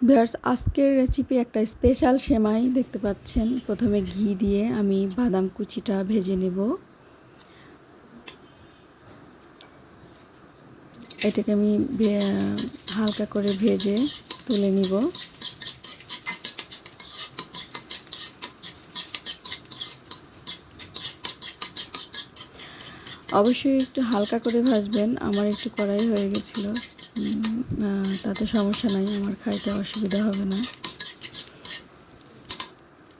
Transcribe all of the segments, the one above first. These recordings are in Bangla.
ভিউয়ার্স, আজকের রেসিপি একটা স্পেশাল সেমাই দেখতে পাচ্ছেন। প্রথমে ঘি দিয়ে আমি বাদাম কুচিটা ভেজে নেব। এটাকে আমি হালকা করে ভেজে তুলে নিব। অবশ্যই একটু হালকা করে ভাজবেন। আমার একটু কড়াই হয়ে গেছিলো, তাতে সমস্যা নাই, আমার খাইতে অসুবিধা হবে না।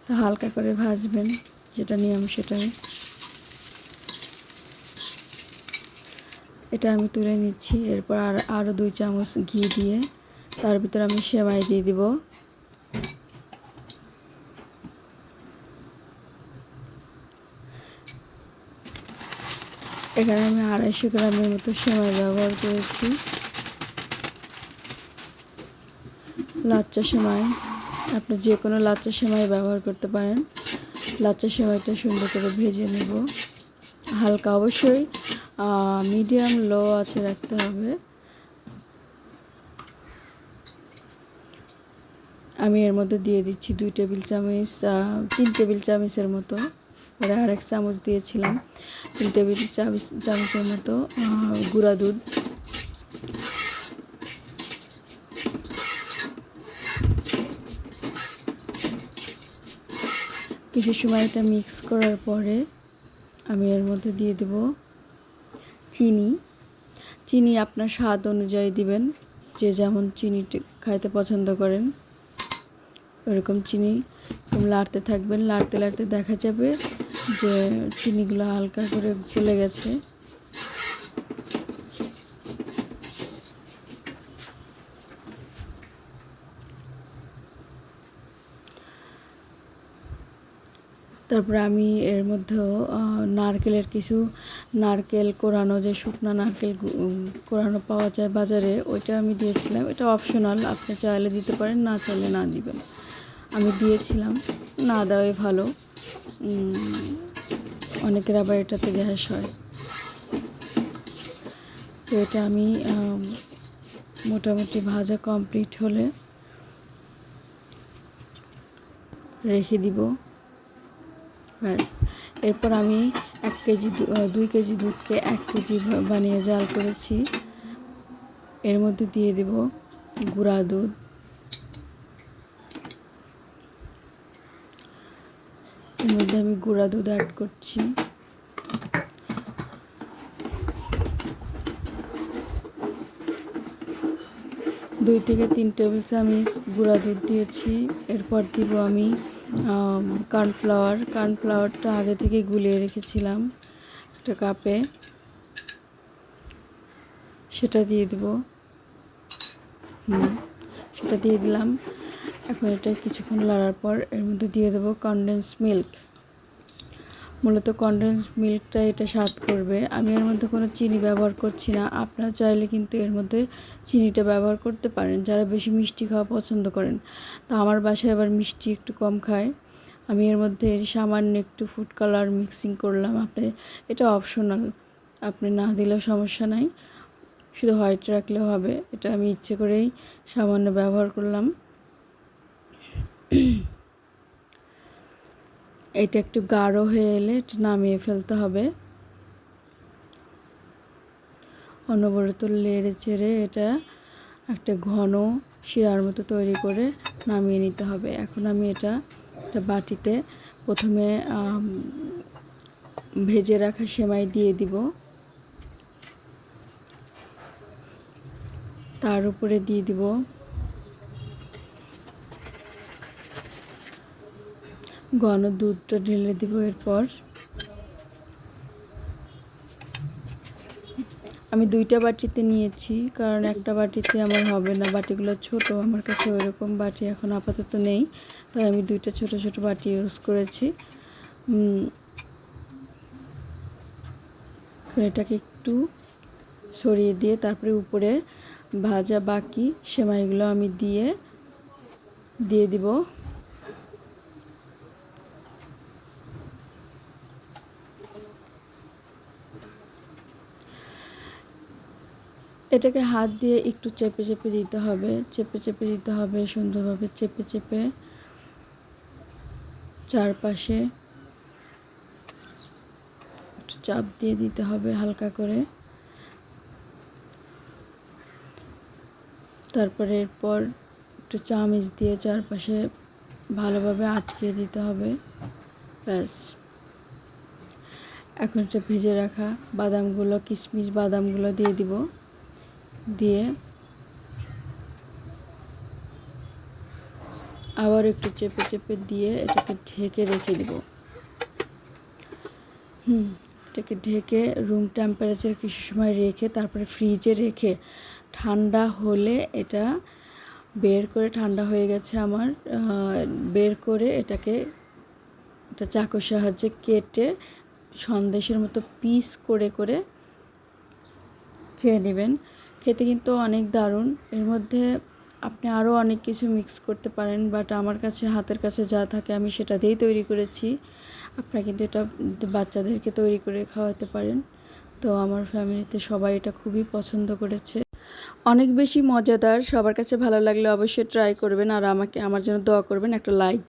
তো হালকা করে ভাজবেন, যেটা নিয়ম সেটাই। এটা আমি তুলে নিচ্ছি। এরপর আরও 2 চামচ ঘি দিয়ে তার ভিতরে আমি সেমাই দিয়ে দিব। এখানে আমি 250 গ্রামের মতো সেমাই ব্যবহার করেছি। লাচ্চা সেমাই, আপনি যে কোনো লাচ্চা সেমাই ব্যবহার করতে পারেন। লাচ্চা সেমাইটা সুন্দর করে ভেজে নেব হালকা, অবশ্যই মিডিয়াম লো আঁচে রাখতে হবে। আমি এর মধ্যে দিয়ে দিচ্ছি 2 টেবিল চামচ, 3 টেবিল চামচের মতো, পরে আরেক চামচ দিয়েছিলাম, 3 টেবিল চামচের মতো গুঁড়া দুধ। কিছু সময় এটা মিক্স করার পরে আমি এর মধ্যে দিয়ে দেব চিনি। চিনি আপনার স্বাদ অনুযায়ী দিবেন, যে যেমন চিনি খাইতে পছন্দ করেন ওরকম চিনি। লাড়তে থাকবেন, লাড়তে লাড়তে দেখা যাবে যে চিনিগুলো হালকা করে গলে গেছে। তারপরে আমি এর মধ্যেও নারকেলের কিছু নারকেল কোরানো, যে শুকনো নারকেল কোরানো পাওয়া যায় বাজারে, ওইটা আমি দিয়েছিলাম। এটা অপশনাল, আপনি চাইলে দিতে পারেন, না চাইলে না দিবেন। আমি দিয়েছিলাম, না দেওয়াই ভালো। অনেকের আবার এটাতে গ্যাস হয়। তো এটা আমি মোটামুটি ভাজা কমপ্লিট হলে রেখে দিব। ব্যাস, এরপর আমি 2 কেজি দুধকে 1 কেজি বানিয়ে জাল করেছি। এর মধ্যে দিয়ে দেব গুঁড়া দুধ। এর মধ্যে আমি গুঁড়া দুধ অ্যাড করছি। দুই থেকে 3 টেবিল চামচ গুঁড়া দুধ দিয়েছি। এরপর দিব আমি কর্নফ্লাওয়ারটা আগে থেকে গুলিয়ে রেখেছিলাম একটা কাপে, সেটা দিয়ে দেব। সেটা দিয়ে দিলাম। এখন এটা কিছুক্ষণ লাড়ার পর এর মধ্যে দিয়ে দেবো কনডেন্স মিল্ক। মূলত কনডেন্স মিল্কটা এটা স্বাদ করবে। আমি এর মধ্যে কোনো চিনি ব্যবহার করছি না। আপনারা চাইলে কিন্তু এর মধ্যে চিনিটা ব্যবহার করতে পারেন, যারা বেশি মিষ্টি খাওয়া পছন্দ করেন। তো আমার বাসায় আবার মিষ্টি একটু কম খায়। আমি এর মধ্যে সামান্য একটু ফুড কালার মিক্সিং করলাম। এটা অপশনাল, আপনি না দিলেও সমস্যা নাই, শুধু হোয়াইট রাখলেও হবে। এটা আমি ইচ্ছে করেই সামান্য ব্যবহার করলাম। এটা একটু গাঢ় হয়ে এলে এটা নামিয়ে ফেলতে হবে। অনবরত নেড়ে চেড়ে এটা একটা ঘন শিরার মতো তৈরি করে নামিয়ে নিতে হবে। এখন আমি এটা একটা বাটিতে প্রথমে ভেজে রাখা সেমাই দিয়ে দিব। তার উপরে দিয়ে দিব ঘন দুধটা, ঢেলে দিব। এরপর আমি 2টা বাটিতে নিয়েছি, কারণ একটা বাটিতে আমার হবে না, বাটিগুলো ছোট আমার কাছে, ওইরকম বাটি এখন আপাতত নেই, তাই আমি 2টা ছোট ছোট বাটি ইউজ করেছি। এটাকে একটু ছড়িয়ে দিয়ে তারপরে উপরে ভাজা বাকি সেমাইগুলো আমি দিয়ে দিব। এটাকে হাত দিয়ে একটু চেপে চেপে দিতে হবে, চেপে চেপে দিতে হবে, সুন্দরভাবে চেপে চেপে চারপাশে একটু চাপ দিয়ে দিতে হবে হালকা করে। তারপরে এরপর একটু চামচ দিয়ে চারপাশে ভালোভাবে আটকে দিতে হবে। ব্যাস, এখন এটা ভেজে রাখা বাদামগুলো, কিশমিশ বাদামগুলো দিয়ে দিব, দিয়ে আবার একটু চেপে চেপে দিয়ে এটাকে ঢেকে রেখে দিব। এটাকে ঢেকে রুম টেম্পারেচার কিছু সময় রেখে তারপরে ফ্রিজে রেখে ঠান্ডা হলে এটা বের করে, ঠান্ডা হয়ে গেছে আমার, বের করে এটাকে একটা চাকুর সাহায্যে কেটে সন্দেশের মতো পিস করে করে খেয়ে নেবেন। খেতে কিন্তু অনেক দারুণ। এর মধ্যে আপনি আরও অনেক কিছু মিক্স করতে পারেন, বাট আমার কাছে হাতের কাছে যা থাকে আমি সেটা দিয়েই তৈরি করেছি। আপনারা কিন্তু এটা বাচ্চাদেরকে তৈরি করে খাওয়াতে পারেন। তো আমার ফ্যামিলিতে সবাই এটা খুবই পছন্দ করেছে। অনেক বেশি মজাদার। সবার কাছে ভালো লাগলে অবশ্যই ট্রাই করবেন, আর আমার জন্য দোয়া করবেন, একটা লাইক